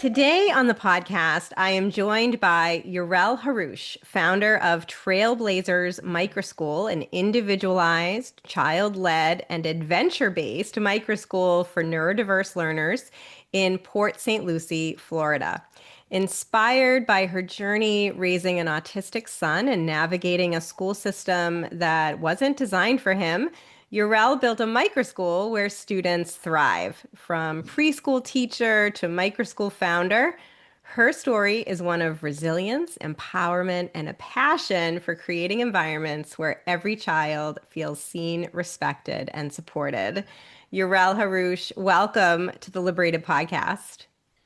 Today on the podcast, I am joined by Yorelle Haroush, founder of Trailblazers Microschool, an individualized, child-led, and adventure-based microschool for neurodiverse learners in Port St. Lucie, Florida. Inspired by her journey raising an autistic son and navigating a school system that wasn't designed for him, Yorelle built a microschool where students thrive. From preschool teacher to microschool founder, her story is one of resilience, empowerment, and a passion for creating environments where every child feels seen, respected, and supported. Yorelle Haroush, welcome to the Liberated Podcast.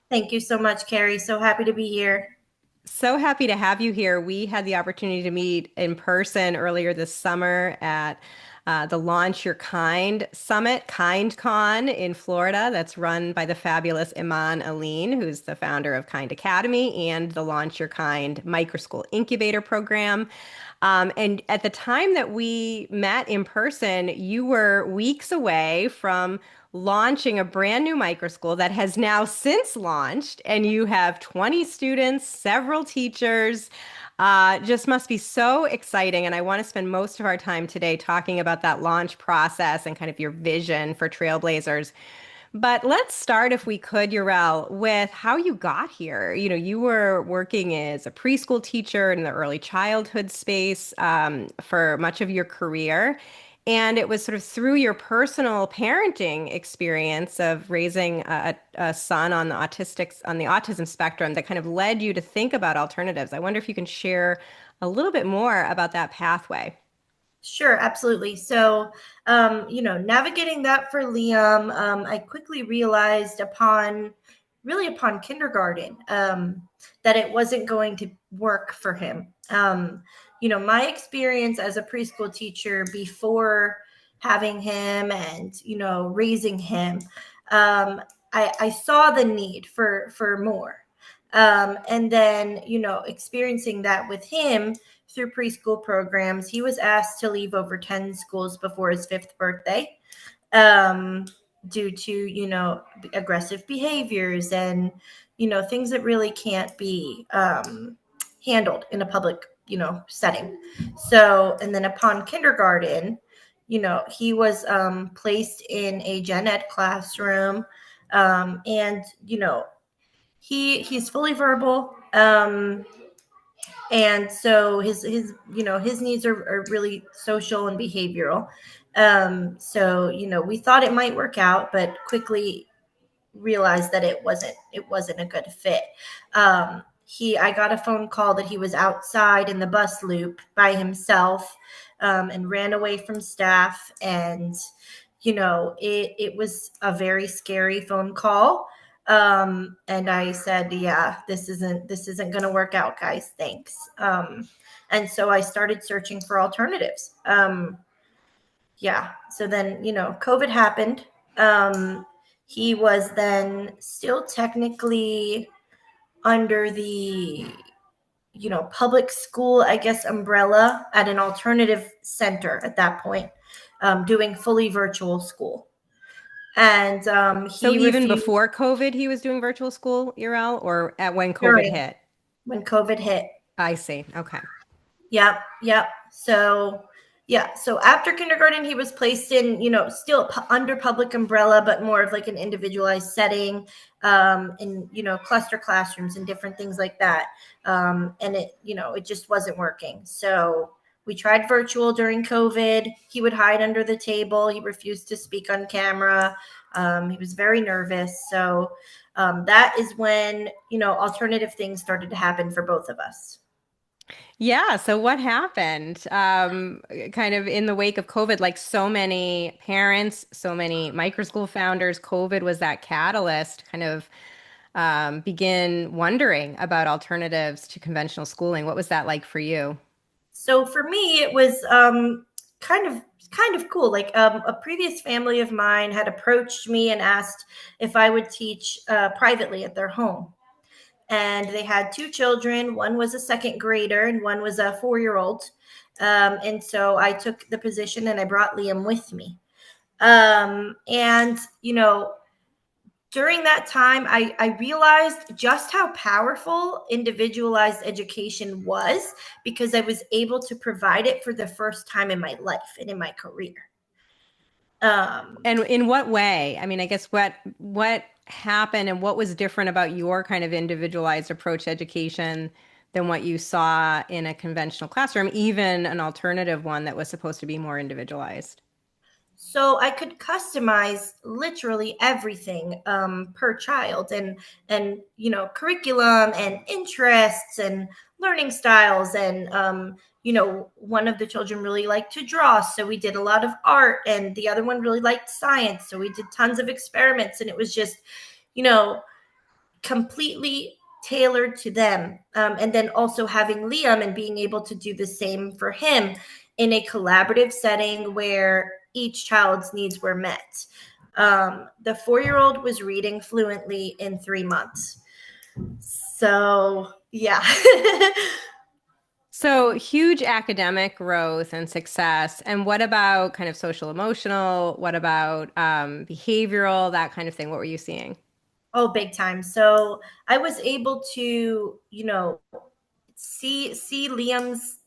Thank you so much, Kerry. So happy to be here. So happy to have you here. We had the opportunity to meet in person earlier this summer at the Launch Your Kind Summit, KindCon in Florida. That's run by the fabulous Iman Aline, who's the founder of Kind Academy and the Launch Your Kind Microschool Incubator Program. And at the time that we met in person, you were weeks away from launching a brand new microschool that has now since launched, and you have 20 students, several teachers. Just must be so exciting. And I want to spend most of our time today talking about that launch process and kind of your vision for Trailblazers. But let's start, if we could, Yorelle, with how you got here. You know, you were working as a preschool teacher in the early childhood space for much of your career. And it was sort of through your personal parenting experience of raising a son on the autism spectrum that kind of led you to think about alternatives. I wonder if you can share a little bit more about that pathway. Sure, absolutely. So, navigating that for Liam, I quickly realized upon kindergarten, that it wasn't going to work for him. My experience as a preschool teacher before having him and, raising him, I saw the need for more. And then, experiencing that with him through preschool programs. He was asked to leave over 10 schools before his fifth birthday, due to, aggressive behaviors and, things that really can't be handled in a public, setting. So, and then upon kindergarten, he was placed in a gen ed classroom. And, he's fully verbal. And so his needs are really social and behavioral. So we thought it might work out, but quickly realized that it wasn't a good fit. I got a phone call that he was outside in the bus loop by himself, and ran away from staff. And it was a very scary phone call. And I said, yeah, this isn't going to work out, guys. Thanks. And so I started searching for alternatives. Yeah. So then, COVID happened. He was then still technically under the, public school, I guess, umbrella at an alternative center at that point, doing fully virtual school. And So he even refused before COVID, he was doing virtual school, Urel, or at when COVID during hit? when COVID hit. I see. Okay. Yep, yep. So, yeah. So after kindergarten, he was placed in, still under public umbrella, but more of like an individualized setting, in, cluster classrooms and different things like that. And it just wasn't working. So we tried virtual during COVID. He would hide under the table. He refused to speak on camera. He was very nervous. So that is when, alternative things started to happen for both of us. Yeah. So what happened? Kind of in the wake of COVID, like so many parents, so many microschool founders, COVID was that catalyst, kind of begin wondering about alternatives to conventional schooling. What was that like for you? So for me, it was kind of cool. Like, a previous family of mine had approached me and asked if I would teach privately at their home. And they had two children. One was a second grader and one was a 4-year-old. And so I took the position and I brought Liam with me. And during that time, I realized just how powerful individualized education was because I was able to provide it for the first time in my life and in my career. Um, And in what way? I mean, I guess what happened and what was different about your kind of individualized approach to education than what you saw in a conventional classroom, even an alternative one that was supposed to be more individualized? so I could customize literally everything per child, and curriculum and interests and learning styles, and one of the children really liked to draw, so we did a lot of art, and the other one really liked science, so we did tons of experiments, and it was just you know completely tailored to them. And then also having Liam and being able to do the same for him in a collaborative setting where each child's needs were met. The 4-year-old was reading fluently in 3 months. So, yeah. So huge academic growth and success. And what about kind of social emotional? What about behavioral, that kind of thing? What were you seeing? Oh, big time. So I was able to, see Liam's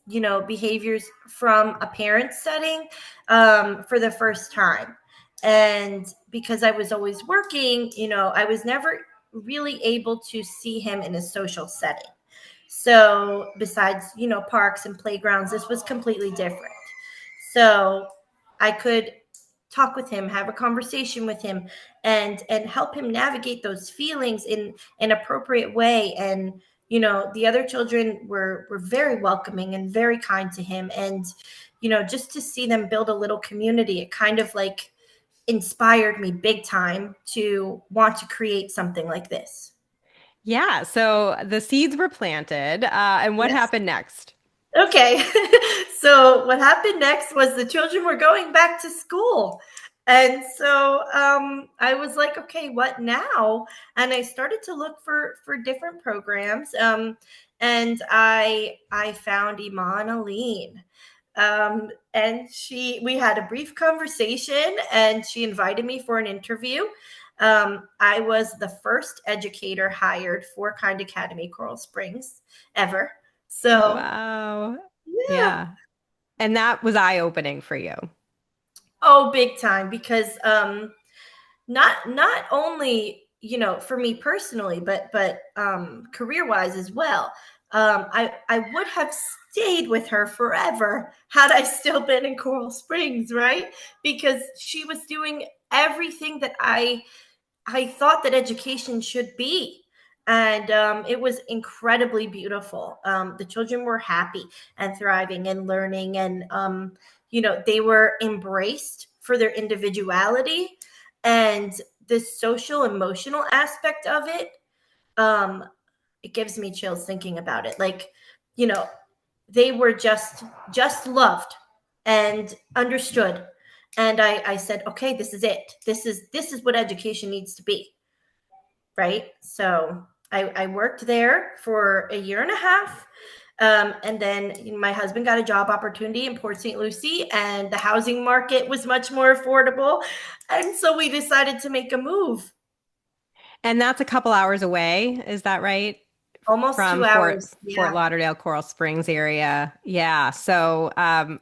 behaviors from a parent setting for the first time, and because I was always working, I was never really able to see him in a social setting. So besides parks and playgrounds, this was completely different. So I could talk with him, have a conversation with him, and help him navigate those feelings in an appropriate way. And the other children were very welcoming and very kind to him. And just to see them build a little community, it kind of like inspired me big time to want to create something like this. Yeah, so the seeds were planted, and what Yes. happened next? Okay. So what happened next was the children were going back to school. And so I was like, okay, what now? And I started to look for different programs. And I found Iman Aline. And we had a brief conversation, and she invited me for an interview. I was the first educator hired for Kind Academy Coral Springs ever. So Wow. yeah. Yeah. And that was eye-opening for you. Oh, big time. Because not only for me personally, but career wise as well. I would have stayed with her forever had I still been in Coral Springs, right? Because she was doing everything that I thought that education should be. And it was incredibly beautiful. The children were happy and thriving and learning, and they were embraced for their individuality, and the social emotional aspect of it. Um, it gives me chills thinking about it. Like, you know, they were just loved and understood. And I said, okay, this is it. This is what education needs to be, right? So I worked there for a year and a half. And then my husband got a job opportunity in Port St. Lucie, and the housing market was much more affordable. And so we decided to make a move. And that's a couple hours away, is that right? Almost From 2 hours. Fort Yeah. Lauderdale, Coral Springs area. Yeah. So,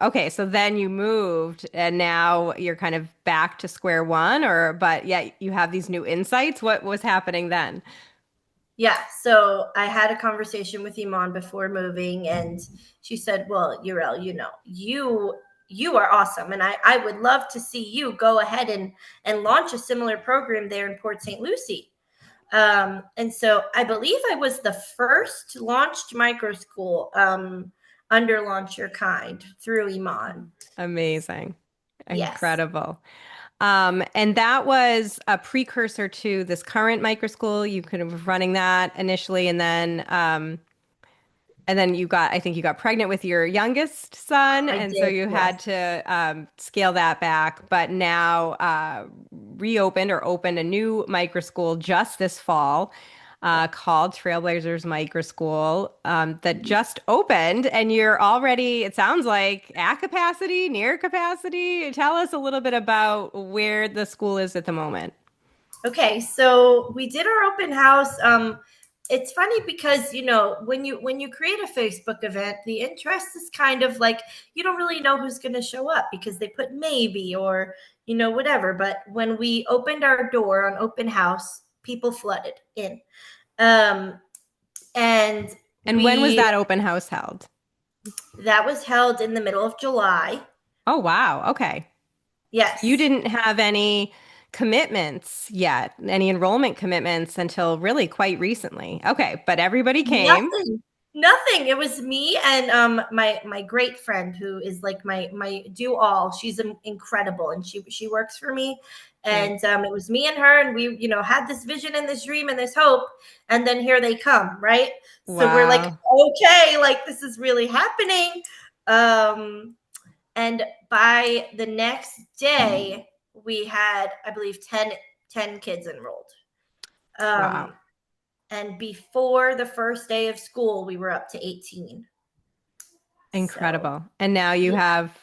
okay. So then you moved and now you're kind of back to square one, or, but yeah, you have these new insights. What was happening then? Yeah. So I had a conversation with Iman before moving, and she said, well, Yorelle, you are awesome. And I would love to see you go ahead and launch a similar program there in Port St. Lucie. And so I believe I was the first launched microschool under Launch Your Kind through Iman. Amazing. Yes. Incredible. And that was a precursor to this current microschool. You could have running that initially, and then I think you got pregnant with your youngest son, I and so did. you Yes. had to scale that back. But now reopened or opened a new microschool just this fall called Trailblazers Microschool that just opened, and you're already, it sounds like, at capacity, near capacity. Tell us a little bit about where the school is at the moment. Okay, so we did our open house. It's funny because when you create a Facebook event, the interest is kind of like you don't really know who's going to show up because they put maybe or whatever. But when we opened our door on open house, people flooded in, um, and And when was we that open house held? that was held in the middle of July. Oh, wow. Okay. You Yes. didn't have any commitments yet, any enrollment commitments until really quite recently. Okay, but everybody came. Nothing. Nothing. It was me and my great friend who is like my do all. She's incredible and she works for me. Nice. And it was me and her and we had this vision and this dream and this hope and then here they come, right? So we're like, Wow. okay, like this is really happening. Um and by the next day we had I believe 10 kids enrolled. Wow. Um and before the first day of school, we were up to 18. So, Incredible. And now you yeah, have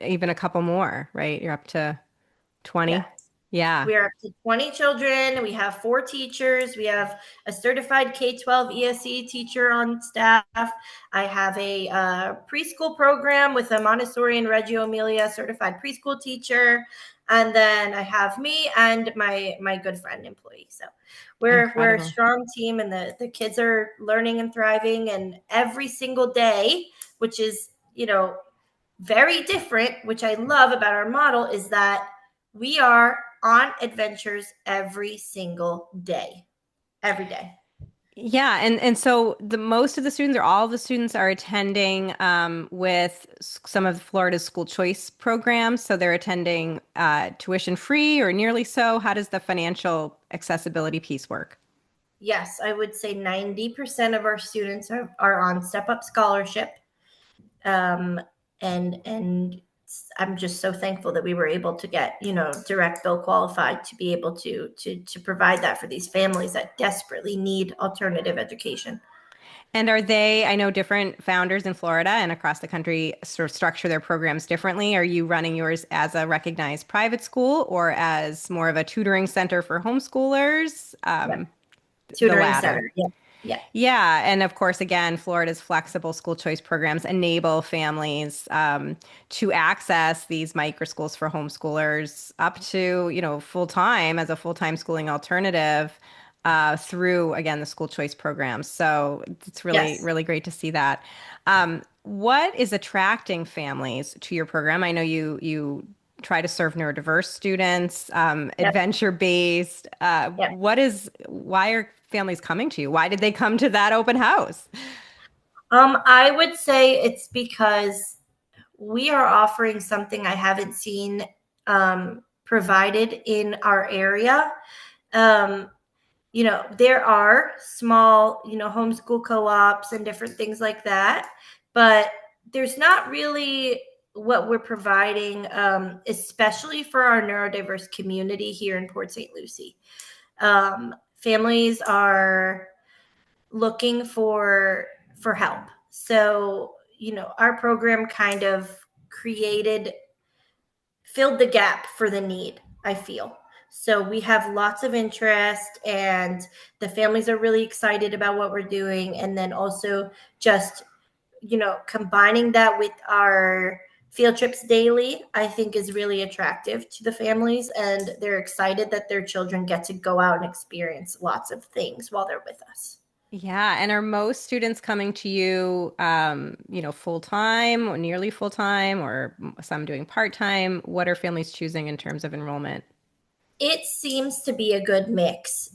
even a couple more, right? You're up to yeah. 20. Yeah. We are up to 20 children. We have 4 teachers. We have a certified K-12 ESE teacher on staff. I have a preschool program with a Montessori and Reggio Emilia certified preschool teacher. And then I have me and my good friend employee. So we're a Incredible. strong team and the kids are learning and thriving. And every single day, which is, very different, which I love about our model, is that we are on adventures every single day. Every day. Yeah, and so the most of the students or all of the students are attending with some of Florida's school choice programs. So they're attending tuition free or nearly so. How does the financial accessibility piece work? Yes, I would say 90% of our students are on step up scholarship. Um, and I'm just so thankful that we were able to get, direct bill qualified to be able to provide that for these families that desperately need alternative education. And are they, I know different founders in Florida and across the country sort of structure their programs differently. Are you running yours as a recognized private school or as more of a tutoring center for homeschoolers? Yeah. The Tutoring latter. center. Yeah. Yeah. Yeah, and of course, again, Florida's flexible school choice programs enable families to access these microschools for homeschoolers up to, full time as a full time schooling alternative through, again, the school choice programs. So it's really, Yes. really great to see that. What is attracting families to your program? I know you try to serve neurodiverse students, Yep. adventure based. Yep. Why are families coming to you? Why did they come to that open house? I would say it's because we are offering something I haven't seen provided in our area. Um, there are small, homeschool co-ops and different things like that, but there's not really what we're providing, especially for our neurodiverse community here in Port St. Lucie. Families are looking for help. So, our program kind of created filled the gap for the need, I feel. So we have lots of interest and the families are really excited about what we're doing and then also just, combining that with our field trips daily, I think is really attractive to the families and they're excited that their children get to go out and experience lots of things while they're with us. Yeah, and are most students coming to you, full time or nearly full time, or some doing part time? What are families choosing in terms of enrollment? It seems to be a good mix.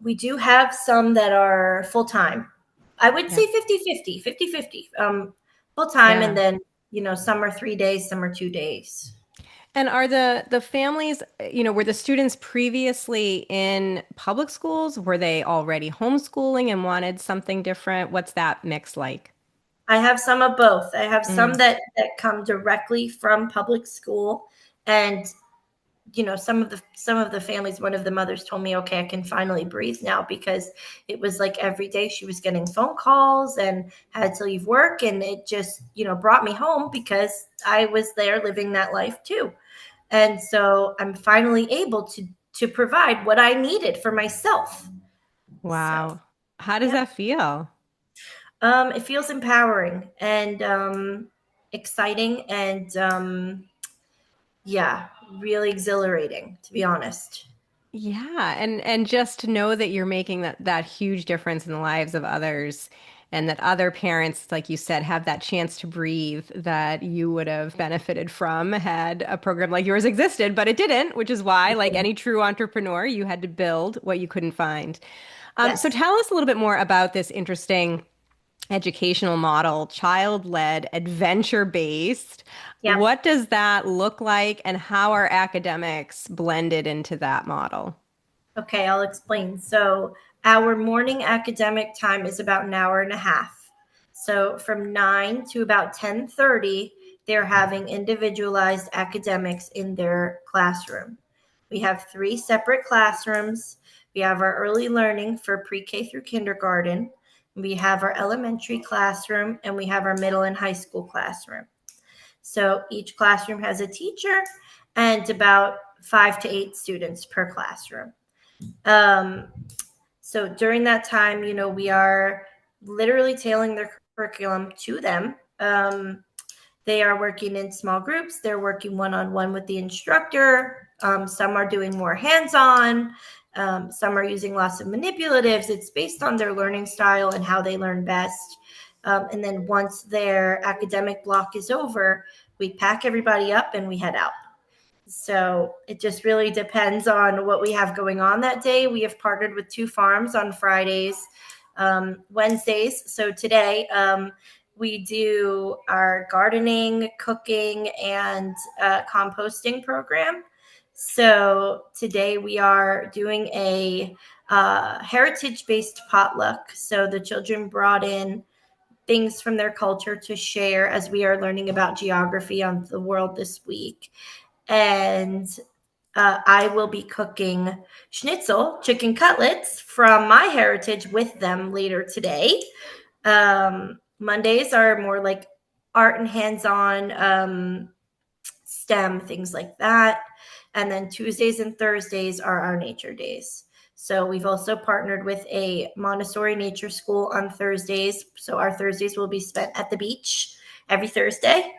We do have some that are full time. I would Yeah, say 50-50, 50-50. Full time, and yeah. then, some are 3 days, some are 2 days. And are the families, were the students previously in public schools? Were they already homeschooling and wanted something different? What's that mix like? I have some of both. I have some Mm. that come directly from public school, and some of the families, one of the mothers told me, okay, I can finally breathe now because it was like every day she was getting phone calls and had to leave work and it just brought me home because I was there living that life too. And so I'm finally able to provide what I needed for myself. So, Wow. How does yeah. that feel? It feels empowering and exciting and yeah, really exhilarating, to be honest. Yeah, and just to know that you're making that huge difference in the lives of others and that other parents, like you said, have that chance to breathe that you would have benefited from had a program like yours existed, but it didn't, which is why, like any true entrepreneur, you had to build what you couldn't find. So Yes. tell us a little bit more about this interesting educational model, child-led, adventure-based. Yeah. What does that look like, and how are academics blended into that model? Okay, I'll explain. So, our morning academic time is about an hour and a half. So, from 9 to about 10:30, they're having individualized academics in their classroom. We have 3 separate classrooms. We have our early learning for pre-K through kindergarten. We have our elementary classroom, and we have our middle and high school classroom. So, each classroom has a teacher and about 5 to 8 students per classroom. Um, so during that time, we are literally tailoring their curriculum to them. They are working in small groups. They're working one-on-one with the instructor. Some are doing more hands-on. Some are using lots of manipulatives. It's based on their learning style and how they learn best. And then once their academic block is over, we pack everybody up and we head out. So it just really depends on what we have going on that day. We have partnered with 2 farms on Fridays, Wednesdays. So today we do our gardening, cooking, and composting program. So today we are doing a heritage-based potluck. So the children brought in things from their culture to share as we are learning about geography on the world this week. And I will be cooking schnitzel, chicken cutlets from my heritage with them later today. Mondays are more like art and hands-on STEM, things like that. And then Tuesdays and Thursdays are our nature days. So we've also partnered with a Montessori nature school on Thursdays. So our Thursdays will be spent at the beach every Thursday.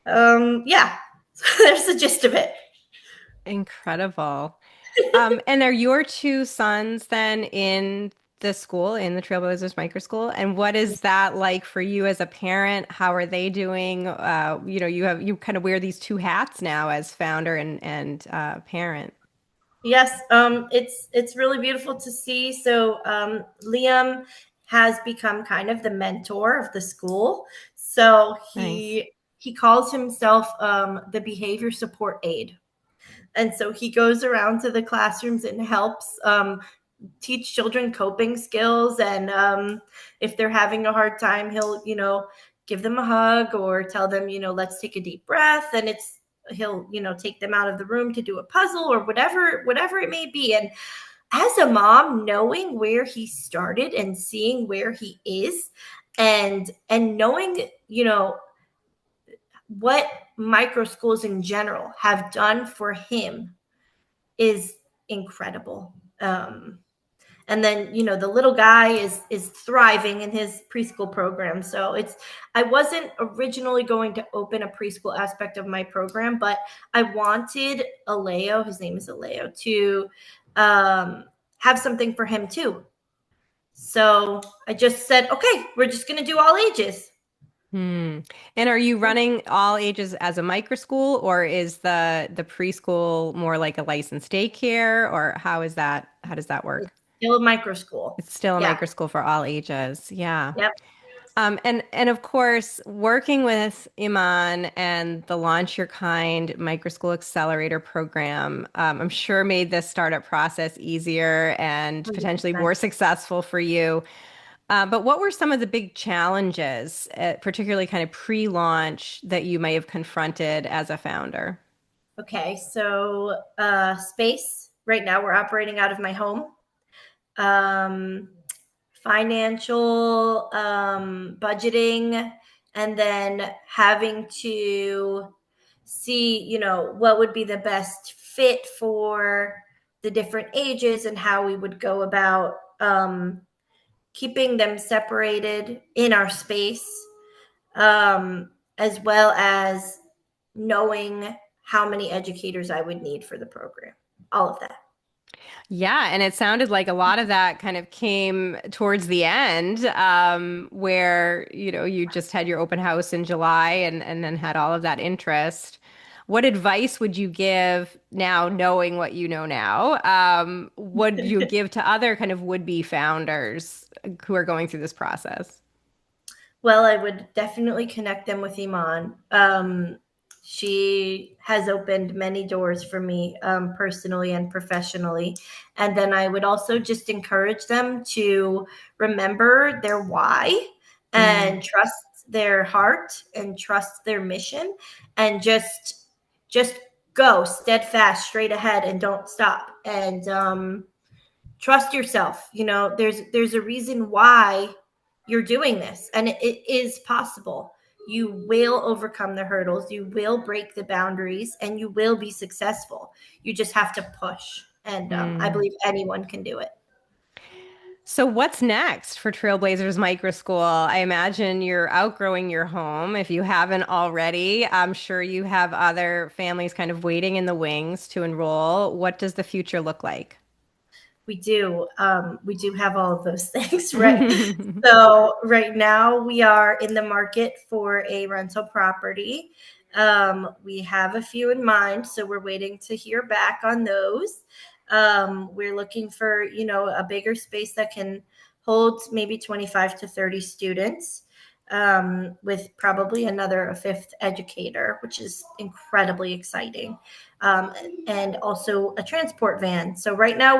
Yeah, there's the gist of it. Incredible. And are your two sons then in the school, in the Trailblazers Microschool? And what is that like for you as a parent? How are they doing? You kind of wear these two hats now as founder and parent. Yes, it's really beautiful to see. So Liam has become kind of the mentor of the school. So Nice. he calls himself the behavior support aide, and so he goes around to the classrooms and helps teach children coping skills. And if they're having a hard time, he'll give them a hug or tell them let's take a deep breath. And he'll take them out of the room to do a puzzle or whatever it may be. And as a mom, knowing where he started and seeing where he is, and knowing what micro schools in general have done for him is incredible. And then the little guy is thriving in his preschool program. So I wasn't originally going to open a preschool aspect of my program, but I wanted Aleo, his name is Aleo, to have something for him too. So I just said, okay, we're just going to do all ages. Hmm. And are you running all ages as a microschool, or is the preschool more like a licensed daycare, or how is that? How does that It's work? still a micro school. It's still a Yeah. microschool for all ages. Yeah. Yep. And of course, working with Iman and the Launch Your Kind Microschool Accelerator program, I'm sure made this startup process easier and potentially 100%. more successful for you. But what were some of the big challenges, particularly kind of pre-launch, that you may have confronted as a founder? Okay. So space. Right now, we're operating out of my home. Financial budgeting, and then having to see what would be the best fit for the different ages and how we would go about keeping them separated in our space, as well as knowing how many educators I would need for the program. All of that. Yeah, and it sounded like a lot of that kind of came towards the end, where, you just had your open house in July and then had all of that interest. What advice would you give now, knowing what you know now? Would you give to other kind of would-be founders who are going through this process? Well, I would definitely connect them with Iman. She has opened many doors for me, personally and professionally. And then I would also just encourage them to remember their why Mm, and trust their heart and trust their mission, and just go steadfast straight ahead and don't stop. And trust yourself. There's a reason why you're doing this, and it is possible. You will overcome the hurdles, you will break the boundaries, and you will be successful. You just have to push, and I mm. believe anyone can do it. So what's next for Trailblazers Microschool? I imagine you're outgrowing your home. If you haven't already, I'm sure you have other families kind of waiting in the wings to enroll. What does the future look like? We do have all of those things, right? So right now we are in the market for a rental property. We have a few in mind, so we're waiting to hear back on those. We're looking for, a bigger space that can hold maybe 25 to 30 students, with probably a fifth educator, which is incredibly exciting. Um, and also a transport van. So right now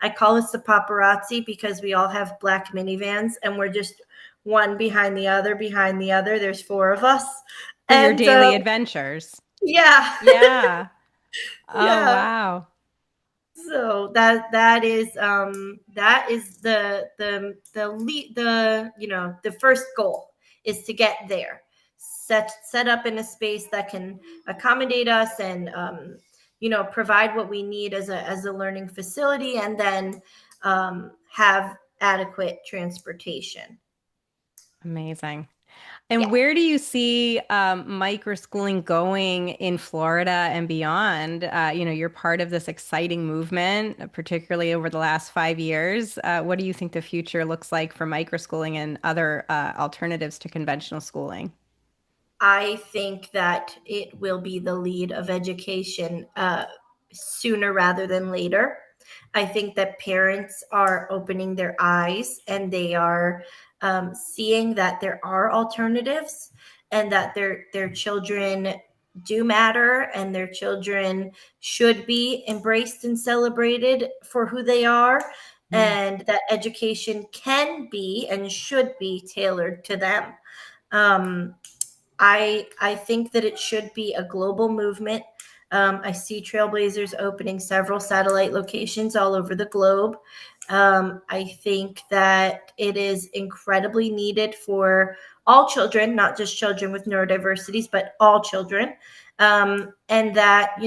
I call us the paparazzi, because we all have black minivans and we're just one behind the other, behind the other. There's four of us. For your And daily adventures. yeah, Yeah. Oh, yeah. wow. So that is the first goal is to get there, set up in a space that can accommodate us, and provide what we need as a learning facility, and then have adequate transportation. Amazing. Yeah. And where do you see microschooling going in Florida and beyond? You're part of this exciting movement, particularly over the last 5 years. What do you think the future looks like for microschooling and other alternatives to conventional schooling? I think that it will be the lead of education, sooner rather than later. I think that parents are opening their eyes, and they are seeing that there are alternatives, and that their children do matter, and their children should be embraced and celebrated for who they are, Mm, and that education can be and should be tailored to them. Um, I think that it should be a global movement. I see Trailblazers opening several satellite locations all over the globe. I think that it is incredibly needed for all children, not just children with neurodiversities, but all children. And that,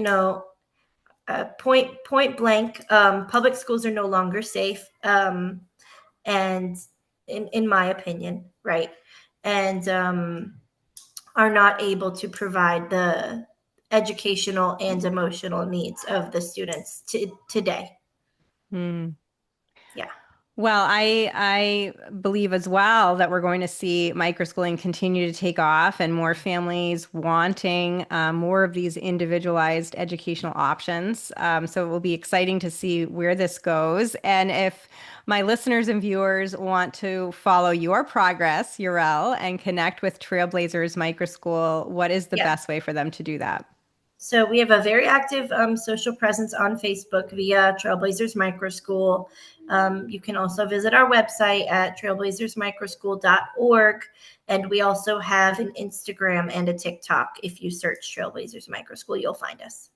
point blank, public schools are no longer safe, and in my opinion, right? And are not able to provide the educational and emotional needs of the students today. mm. Yeah. Well, I believe as well that we're going to see microschooling continue to take off and more families wanting more of these individualized educational options. So it will be exciting to see where this goes. And if my listeners and viewers want to follow your progress, Yorelle, and connect with Trailblazers Microschool, what is the Yeah. best way for them to do that? So we have a very active social presence on Facebook via Trailblazers Microschool. You can also visit our website at trailblazersmicroschool.org. And we also have an Instagram and a TikTok. If you search Trailblazers Microschool, you'll find us.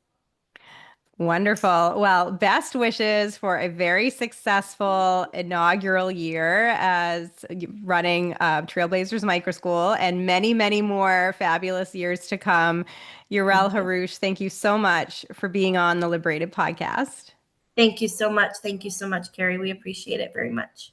Wonderful. Well, best wishes for a very successful inaugural year as running Trailblazers Microschool and many, many more fabulous years to come. Yorelle Thank you. Haroush, thank you so much for being on the Liberated podcast. Thank you so much. Thank you so much, Kerry. We appreciate it very much.